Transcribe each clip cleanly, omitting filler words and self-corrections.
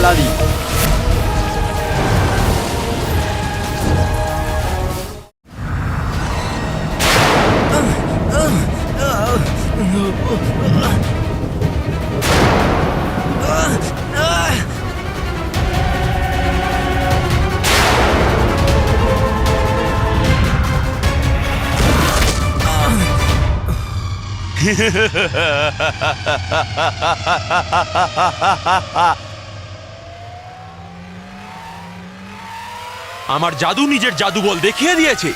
Aladdin. আমার জাদু নিজের জাদু বল দেখিয়ে দিয়েছে,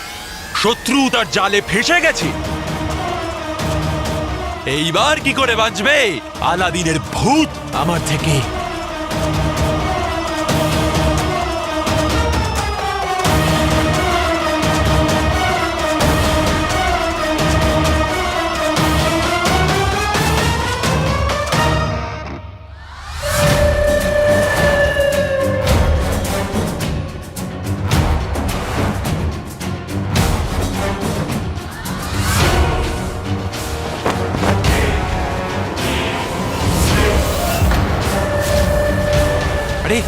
শত্রু তার জালে ফেঁসে গেছে। এইবার কি করে বাঁচবে আলাদিনের ভূত আমার থেকে? আরে,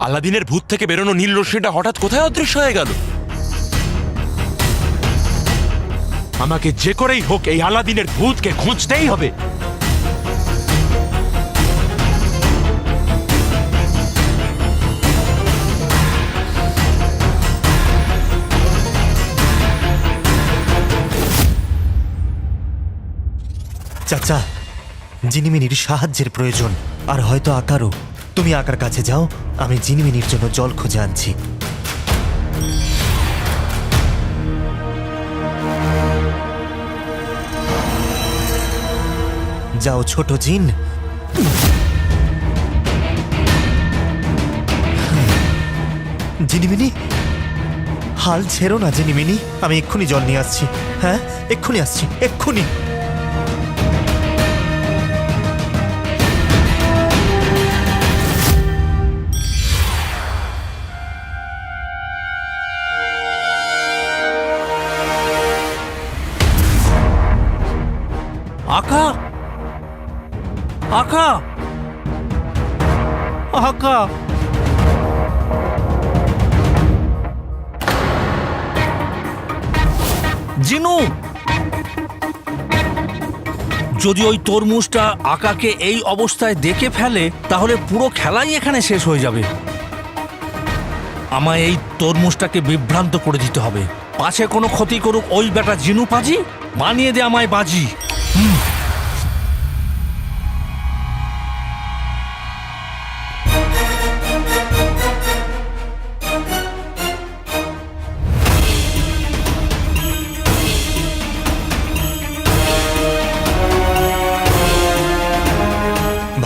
আলাদিনের ভূত থেকে বেরোনো নীল রশ্মিটা হঠাৎ কোথায় অদৃশ্য হয়ে গেল? আমাকে যে করেই হোক এই আলাদিনের ভূতকে খুঁজতেই হবে। চাচা, জিনিমিনির সাহায্যের প্রয়োজন, আর হয়তো আকারও। তুমি আকার কাছে যাও, আমি জিনিমিনির জন্য জল খুঁজে আনছি। যাও ছোট জিন। জিনিমিনি, হাল ছেড়ো না জিনিমিনি, আমি এক্ষুনি জল নিয়ে আসছি। হ্যাঁ, এক্ষুনি আসছি, এক্ষুনি। আকা, আকা, আকা, জিনু, যদি ওই তরমুজটা আকাকে এই অবস্থায় দেখে ফেলে তাহলে পুরো খেলাই এখানে শেষ হয়ে যাবে। আমায় এই তরমুজটাকে বিভ্রান্ত করে দিতে হবে। পাছে কোনো ক্ষতি করুক ওই বেটা জিনু পাজি, বানিয়ে দে আমায় বাজি।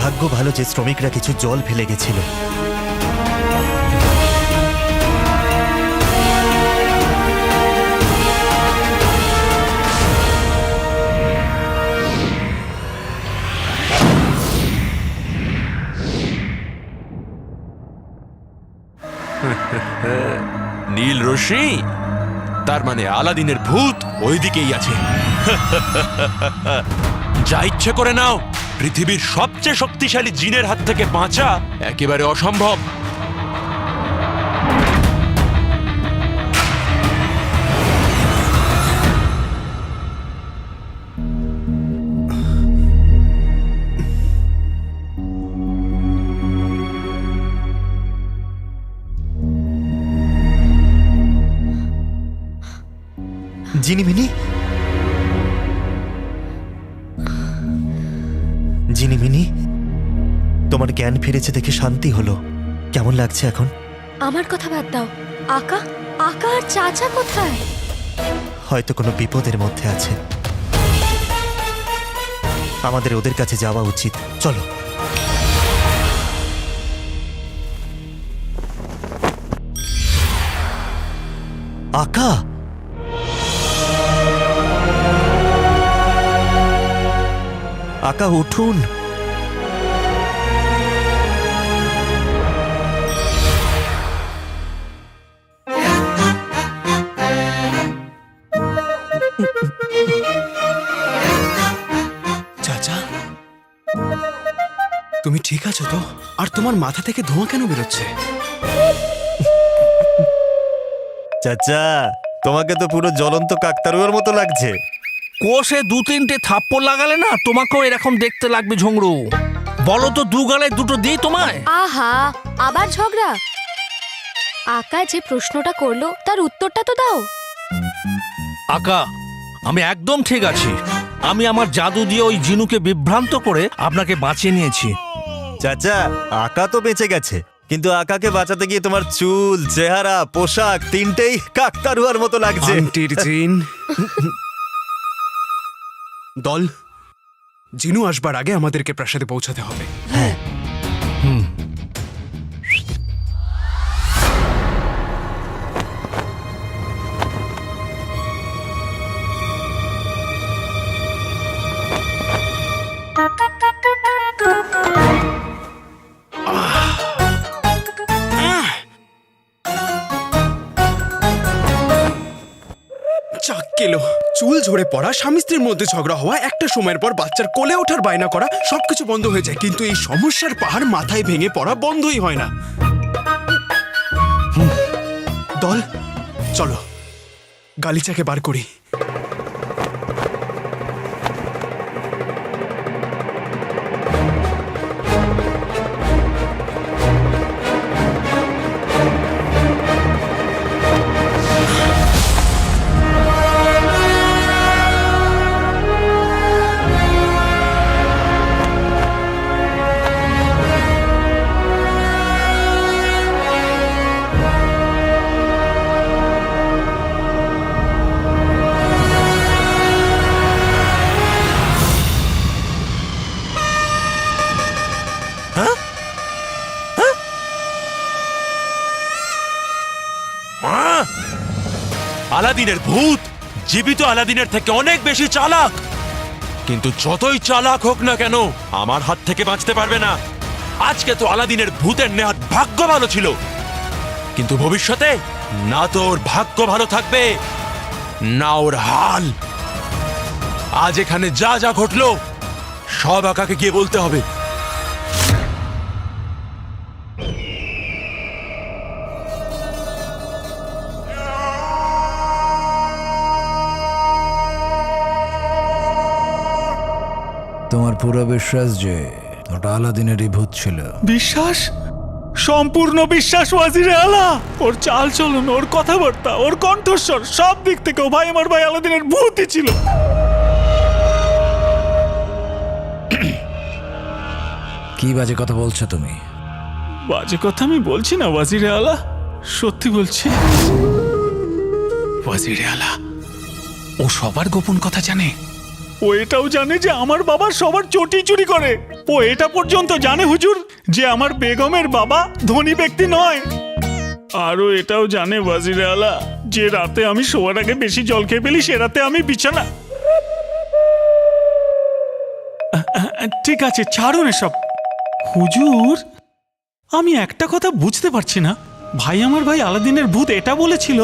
ভাগ্য ভালো যে শ্রমিকরা কিছু জল ফেলে গেছিল। নীল রশ্মি, তার মানে আলাদিনের ভূত ওইদিকেই আছে। যা ইচ্ছে করে নাও, পৃথিবীর সবচেয়ে শক্তিশালী জিনের হাত থেকে বাঁচা একেবারে অসম্ভব। জিনিমিনি, জিনিমিনি, তোমার জ্ঞান ফিরেছে দেখে শান্তি হলো। কেমন লাগছে এখন? আমার কথা বাদ দাও, আকা, আকা আর চাচা কোথায়? হয়তো কোনো বিপদের মধ্যে আছে। আমাদের ওদের কাছে যাওয়া উচিত। চলো। আকা, আকা উঠুন। চাচা, তুমি ঠিক আছো তো? আর তোমার মাথা থেকে ধোঁয়া কেন বেরোচ্ছে? চাচা, তোমাকে তো পুরো জ্বলন্ত কাকতারুয়ার মতো লাগছে। কোষে 2-3টে থাপ্পড় লাগালে না তোমাকেও এরকম দেখতে লাগবে ঝুংরু। বলো তো, 2 গালে 2টো দিই তোমায়? আহা, আবার ঝগড়া। আকা যে প্রশ্নটা করলো তার উত্তরটা তো দাও। আকা, আমি একদম ঠিক আছি। আমি আমার জাদু দিয়ে ওই জিনুকে বিভ্রান্ত করে আপনাকে বাঁচিয়ে নিয়েছি। চাচা, আকা তো বেঁচে গেছে, কিন্তু আকাকে বাঁচাতে গিয়ে তোমার চুল, চেহারা, পোশাক তিনটেই কাকতারুয়ার মতো লাগছে। আন্টির জিন। দল, জিনু আসবার আগে আমাদেরকে প্রাসাদে পৌঁছাতে হবে। চাক কেলো, চুল ঝরে পড়া, স্বামী স্ত্রীর মধ্যে ঝগড়া হওয়া, একটা সময়ের পর বাচ্চার কোলে ওঠার বায়না করা, সবকিছু বন্ধ হয়ে যায়, কিন্তু এই সমস্যার পাহাড় মাথায় ভেঙে পড়া বন্ধই হয় না। দল, চলো গালিচাকে বার করি। আলাদিনের ভূত জীবিত আলাদিনের থেকে অনেক বেশি চালাক, কিন্তু যতই চালাক হোক না কেন আমার হাত থেকে বাঁচতে পারবে না। আজকে তো আলাদিনের ভূতের নেহাত ভাগ্য ভালো ছিল, কিন্তু ভবিষ্যতে না তো ওর ভাগ্য ভালো থাকবে না ওর হাল। আজ এখানে যা যা ঘটলো সব আকাকে গিয়ে বলতে হবে। তোমার পুরো বিশ্বাস যে ওটা আলাদিনেরই ভূত ছিল? বিশ্বাস, সম্পূর্ণ বিশ্বাস ওয়াজিরে আলা। ওর চাল চলন, ওর কথাবার্তা, ওর কণ্ঠস্বর, সব দিক থেকে ও ভাই আমার ভাই আলাদিনের ভূতই ছিল। কি বাজে কথা বলছো তুমি? বাজে কথা আমি বলছি না ওয়াজিরে আলা, সত্যি বলছি। ওয়াজিরে আলা, ও সবার গোপন কথা জানে। ও এটাও জানে যে আমার বাবা সবার চটি চুরি করে। ও এটা পর্যন্ত জানে হুজুর যে আমার বেগমের বাবা ধনী ব্যক্তি নয়। আরও এটাও জানে ওয়াজিরে আলা যে রাতে আমি শোয়ার আগে বেশি জল খেয়ে ফেলি, সে রাতে আমি বিছানা। ঠিক আছে, ছাড়ুন এসব। হুজুর, আমি একটা কথা বুঝতে পারছি না। ভাই আমার ভাই আলাদিনের ভূত এটা বলেছিল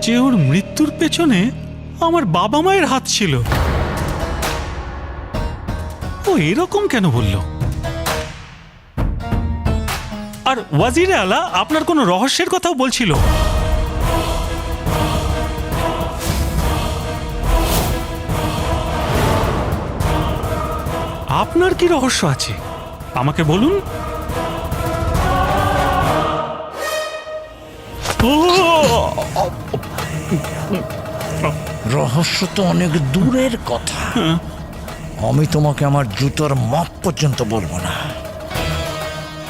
যে ওর মৃত্যুর পেছনে আমার বাবা মায়ের হাত ছিল। ও এরকম কেন বলল? আর ওয়াজিরে আলা আপনার কোনো রহস্যের কথাও বলছিল। আপনার কি রহস্য আছে আমাকে বলুন। রহস্য তো অনেক দূরের কথা। আমি তোমাকে আমার জুতোর মাপ পর্যন্ত বলবো না।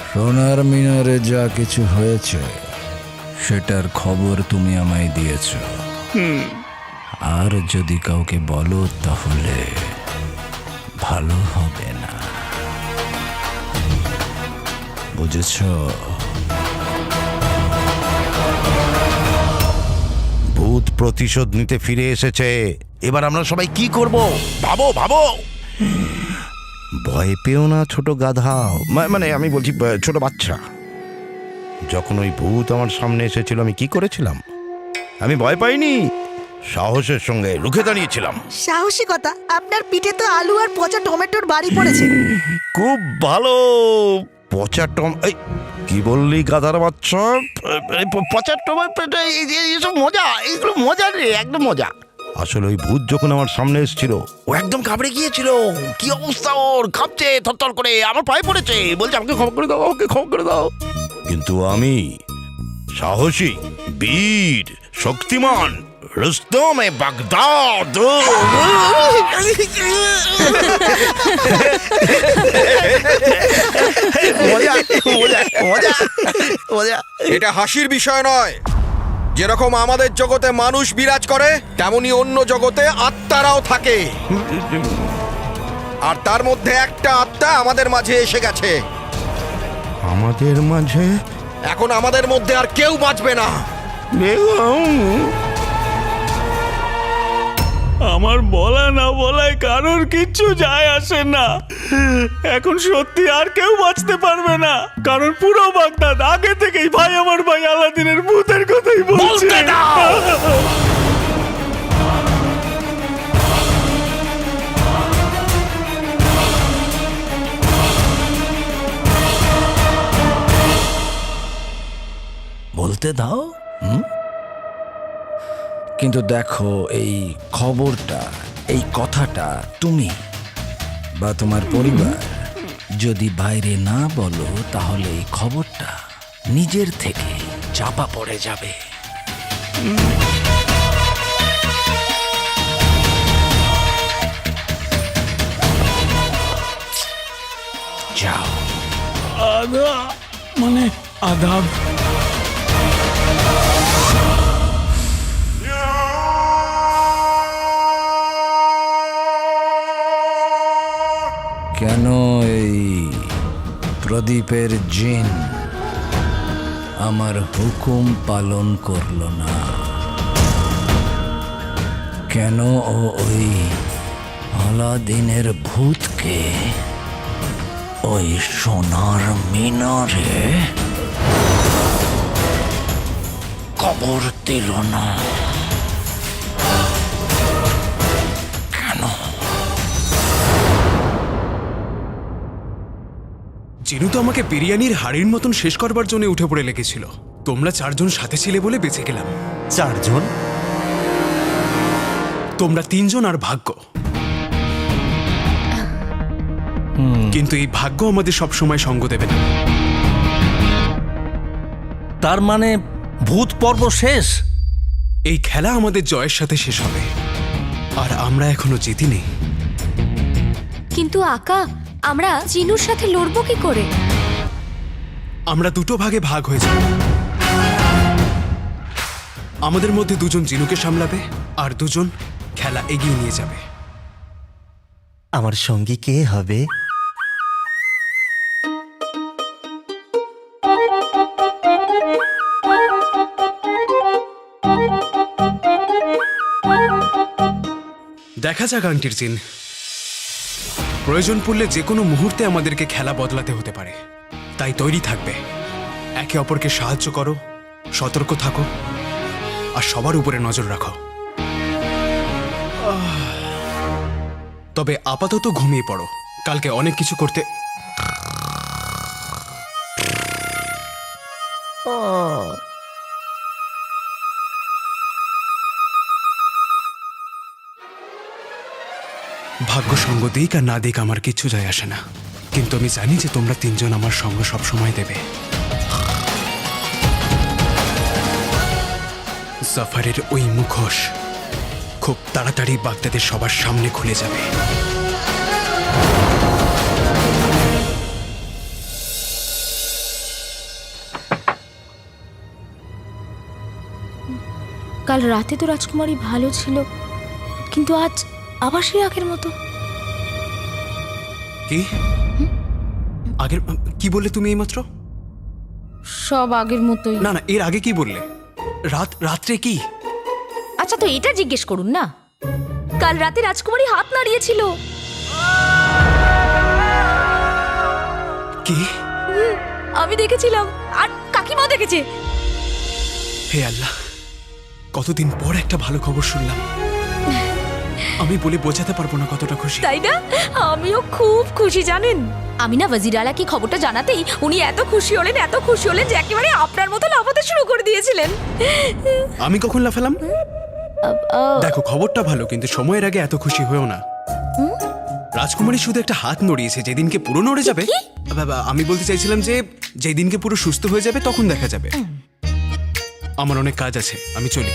সোনার মিনারে যা কিছু হয়েছে সেটার খবর তুমি আমায় দিয়েছ, আর যদি কাউকে বলো তাহলে ভালো হবে না, বুঝেছ? ভূত প্রতিশোধ নিতে ফিরে এসেছে। এবার আমরা সবাই কি করব? ভাবো ভাবো। ভয় পেও না ছোট গাধা, মানে আমি বলছি ছোট বাচ্চা। যখন ওই ভূত আমার সামনে এসেছিল আমি কি করেছিলাম? আমি ভয় পাইনি, সাহসের সঙ্গে রুখে দাঁড়িয়েছিলাম। সাহসিকতা? আপনার পিঠে তো আলু আর পচা টমেটোর বাড়ি পড়েছে। খুব ভালো। পচা টম এই কি বললি গাধার বাচ্চা? পচা টমেটো এইসব মজা, এইগুলো মজা রে, একদম মজা। আসলে ওই ভূত যখন আমার সামনে এসেছিল ও একদম ঘাবড়ে গিয়েছিল। কি অবস্থা ওর, কাঁপছে থরথর করে, আমার পায়ে পড়েছে, বলছে আমাকে ক্ষমা করে দাও, আমাকে ক্ষমা করে দাও। কিন্তু আমি সাহসী, বীর, শক্তিমান, রুস্তমে বাগদাদ। মজা মজা মজা মজা। এটা হাসির বিষয় নয়। যেরকম আমাদের জগতে মানুষ বিরাজ করে, তেমনি অন্য জগতে আত্মারাও থাকে। আর তার মধ্যে একটা আত্মা আমাদের মাঝে এসে গেছে। আমাদের মাঝে? এখন আমাদের মধ্যে আর কেউ বাঁচবে না। আমার বলা না বলায় কারোর কিচ্ছু যায় আসে না। এখন সত্যি আর কেউ বাঁচতে পারবে না, কারণ পুরো বাগদাদ আগে থেকেই ভাই আমার ভাই আলাদিনের ভূতের কথাই বলছে। বলতে দাও। কিন্তু দেখো, এই খবরটা, এই কথাটা তুমি বা তোমার পরিবার যদি বাইরে না বলো, তাহলে এই খবরটা নিজের থেকে চাপা পড়ে যাবে। যাও। মানে আদাব। কেন এই প্রদীপের জিন আমার হুকুম পালন করলো না? কেন ও ওই আলাদিনের ভূতকে ওই সোনার মিনারে কবর দিল না? কেন? জিনু তো আমাকে বিরিয়ানির হাড়ির মতন শেষ করবার জন্য উঠে পড়ে লেগেছিল। তোমরা চারজন সাথে ছিলে বলে বেঁচে গেলাম। 4 জন? তোমরা 3 জন আর ভাগ্য। কিন্তু এই ভাগ্য আমাদের সব সময় সঙ্গ দেবে না। তার মানে ভূত পর্ব শেষ? এই খেলা আমাদের জয়ের সাথে শেষ হবে, আর আমরা এখনো জিতিনি। কিন্তু আকা, আমরা জিনুর সাথে লড়বো কি করে? আমরা 2 ভাগে ভাগ হয়ে যাব। আমাদের মধ্যে 2 জন জিনুকে সামলাবে, আর 2 জন খেলা এগিয়ে নিয়ে যাবে। আমার সঙ্গী কে হবে? দেখা যাক আন্টির জিন। প্রয়োজন পড়লে যে কোনো মুহূর্তে আমাদেরকে খেলা বদলাতে হতে পারে। তাই তৈরি থাকবে। একে অপরকে সাহায্য করো, সতর্ক থাকো, আর সবার উপরে নজর রাখো। তবে আপাতত ঘুমিয়ে পড়ো, কালকে অনেক কিছু করতে। ভাগ্য সঙ্গ দিক আর না দিক আমার কিচ্ছু যায় আসে না, কিন্তু আমি জানি যে তোমরা 3 জন আমার সঙ্গ সবসময় দেবে। জাফারের ওই মুখোশ খুব তাড়াতাড়ি বাগদাদের সবার সামনে খুলে যাবে। কাল রাতে তো রাজকুমারী ভালো ছিল, কিন্তু আজ আবার সেই আগের মতো। কি আগের কি বললে তুমি এইমাত্র? সব আগের মতোই। না না, এর আগে কি বললে? রাত্রে কি? আচ্ছা, তো এটা জিজ্ঞেস করুন না। কাল রাতে রাজকুমারী হাত নাড়িয়েছিল। কি? আমি দেখেছিলাম, আর কাকিমা দেখেছে। হে আল্লাহ, কতদিন পর একটা ভালো খবর শুনলাম। আমি বলে বোঝাতে পারবো না কতটা খুশি। তাই না? আমিও খুব খুশি জানেন। আমি না ওয়াজির আলাকে খবরটা জানাতেই উনি এত খুশি হলেন যে একেবারে আপনার মতো লাফাতে শুরু করে দিয়েছিলেন। আমি কখন লাফালাম? দেখো, খবরটা ভালো, কিন্তু সময়ের আগে এত খুশি হয়েও না। রাজকুমারী শুধু একটা হাত নড়িয়েছে, যেদিনকে পুরো নড়ে যাবে। আমি বলতে চাইছিলাম যে যেদিনকে পুরো সুস্থ হয়ে যাবে তখন দেখা যাবে। আমার অনেক কাজ আছে, আমি চলি।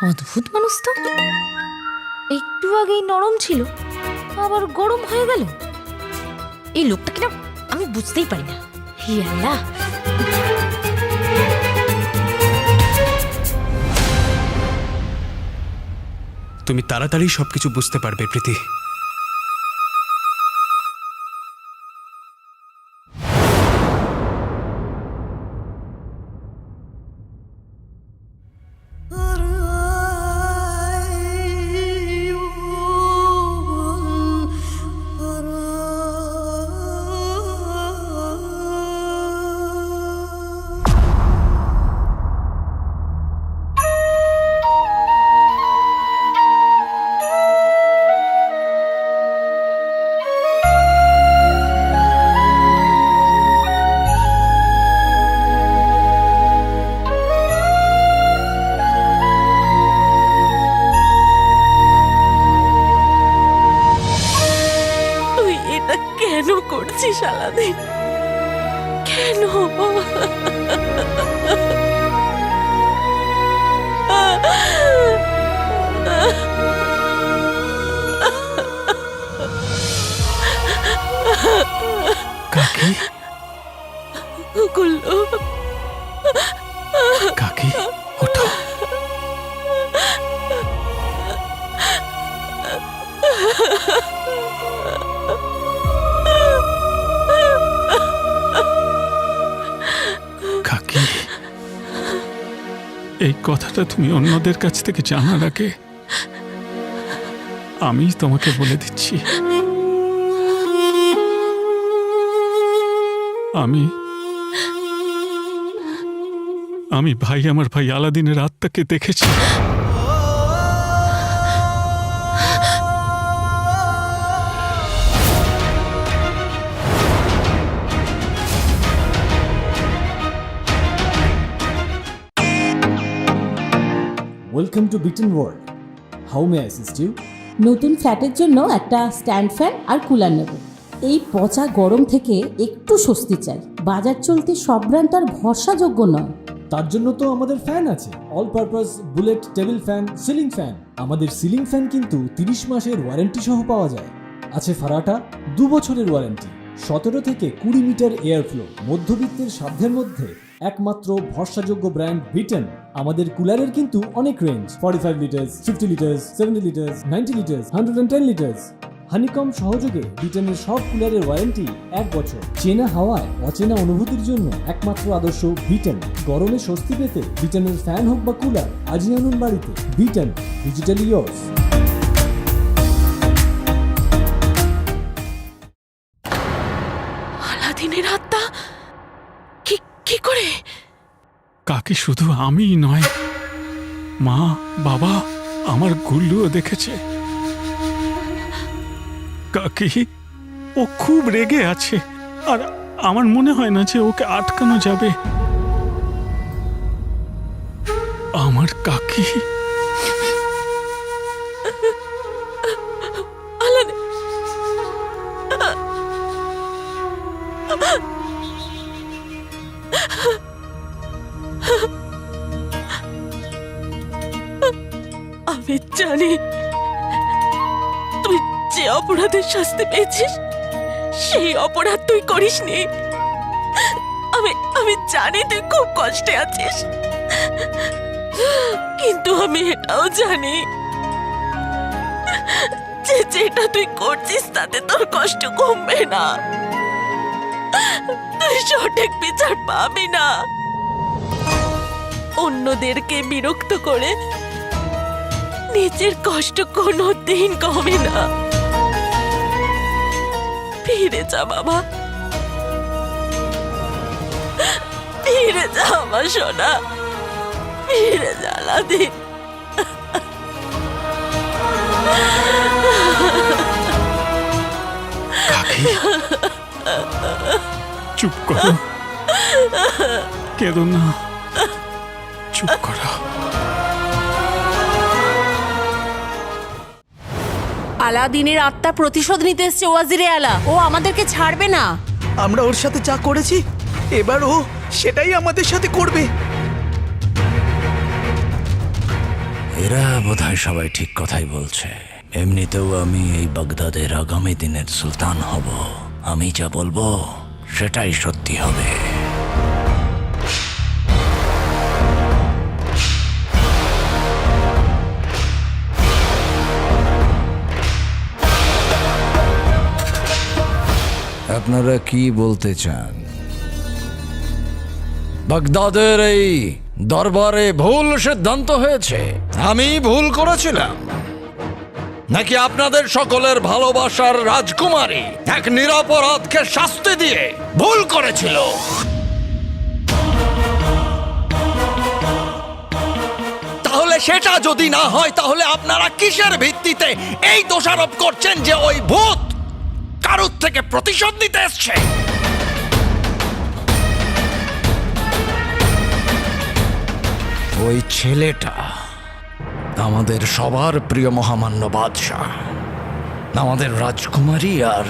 অদ্ভুত মানুষ তো, একটু আগেই নরম ছিল আবার গরম হয়ে গেল। এই লোকটাকে না আমি বুঝতেই পারি না। হে আল্লাহ! তুমি তাড়াতাড়ি সবকিছু বুঝতে পারবে, প্রীতি। কেন করছিস আলাদিন? কেন? কাকি, গুল্লু, কাকি ওঠো। কাকি, এই কথাটা তুমি অন্যদের কাছ থেকে জানার আগে আমি তোমাকে বলে দিচ্ছি। আমি আমার ভাই আলাদিনের আত্মাকে দেখেছি। Welcome to bitten world. How may I assist you? নতুন ফ্ল্যাটের জন্য একটা স্ট্যান্ড ফ্যান আর কুলার নেব। এই পচা গরম থেকে একটু স্বস্তি চাই। বাজার চলতে সব ব্র্যান্ড তো আর ভরসাযোগ্য নয়। তার জন্য তো আমাদের ফ্যান আছে, all purpose bullet table fan, ceiling fan. আমাদের সিলিং ফ্যান কিন্তু 30 মাসের ওয়ারেন্টি সহ পাওয়া যায়। আছে ফারাটা 2 বছরের ওয়ারেন্টি, 17 থেকে 20 মিটার এয়ার ফ্লো। মধ্যবিত্তের সাধ্যের মধ্যে একমাত্র ভরসাযোগ্য ব্র্যান্ড বিটেন। আমাদের কুলারের কিন্তু অনেক range, 45 litres, 50 litres, 70 litres, 90 litres, 110 litres. Honeycomb সহযোগে বিটেনের সব কুলারের ওয়ারেন্টি 1 বছর। চেনা হাওয়ায় অচেনা অনুভূতির জন্য একমাত্র আদর্শ বিটেন। গরমে স্বস্তি পেতে বিটেনের ফ্যান হোক বা কুলার, আজই আনুন বাড়িতে। বিটেন, ডিজিটালি ইয়োর্স। আলাদিনের আত্মা কি করে? কাকি শুধু আমিই নয়, মা, বাবা, আমার গুল্লুও দেখেছে। কাকি, ও খুব রেগে আছে, আর আমার মনে হয় না যে ওকে আটকানো যাবে। আমার কাকি। আমি জানি তুই যে অপরাধের শাস্তি পেয়েছিস সেই অপরাধ তুই করিসনি। আমি জানি তুই খুব কষ্টে আছিস, কিন্তু আমি এটাও জানি যে যেটা তুই করছিস তাতে তোর কষ্ট কমবে না। তুই সঠিক বিচার পাবি না। অন্যদেরকে বিরক্ত করে নিজের কষ্ট কোনোদিন কমে না। ফিরে যা বাবা, ফিরে যা আমার সোনা, ফিরে যা আলাদিন। কাকি চুপ করো, কেঁদো না, চুপ করো। আলাদিনের আত্মা প্রতিশোধ নিতে এসছে ওয়াজিরে আলা। ও আমাদেরকে ছাড়বে না। আমরা ওর সাথে যা করেছি এবার ও সেটাই আমাদের সাথে করবে। এরা বোধহয় সবাই ঠিক কথাই বলছে। এমনিতেও আমি এই বাগদাদের আগামী দিনের সুলতান হব। আমি যা বলবো সেটাই সত্যি হবে। আপনারা কি বলতে চান? বাগদাদের এই দরবারে ভুল সিদ্ধান্ত হয়েছে? আমি ভুল করেছিলাম, নাকি আপনাদের সকলের ভালোবাসার রাজকুমারী এক নিরপরাধকে শাস্তি দিয়ে ভুল করেছিল? তাহলে সেটা যদি না হয়, তাহলে আপনারা কিসের ভিত্তিতে এই দোষারোপ করছেন যে ওই ভূত কারুর থেকে প্রতিশোধ নিতে এসছে? ওই ছেলেটা আমাদের সবার প্রিয় মহামান্য বাদশাহ, আমাদের রাজকুমারী আর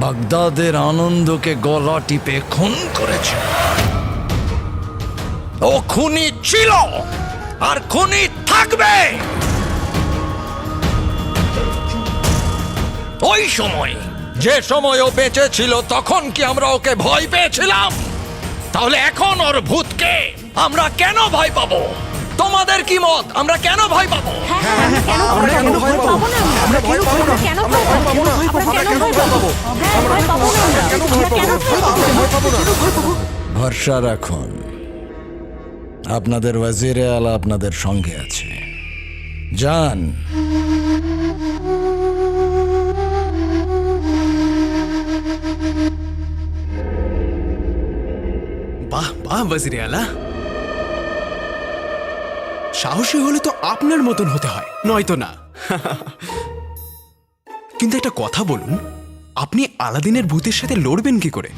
বাগদাদের আনন্দকে গলা টিপে খুন করেছে। ও খুনি ছিল আর খুনি থাকবে। ওই সময়, যে সময় ও বেঁচে ছিল, তখন কি আমরা ওকে ভয় পেয়েছিলাম? তাহলে এখন ওর ভূতকে আমরা কেন ভয় পাবো? তোমাদের কি মত? আমরা কেন ভয় পাবো? ভরসা রাখুন, আপনাদের ওয়াজিরে আলা আপনাদের সঙ্গে আছে। যান। বাহ বাহ ওয়াজিরে আলা, সাহসী হলে তো আপনার মতন হতে হয়, নয়তো না। কিন্তু একটা কথা বলুন, আপনি আলাদিনের ভূতের সাথে লড়বেন কি করে?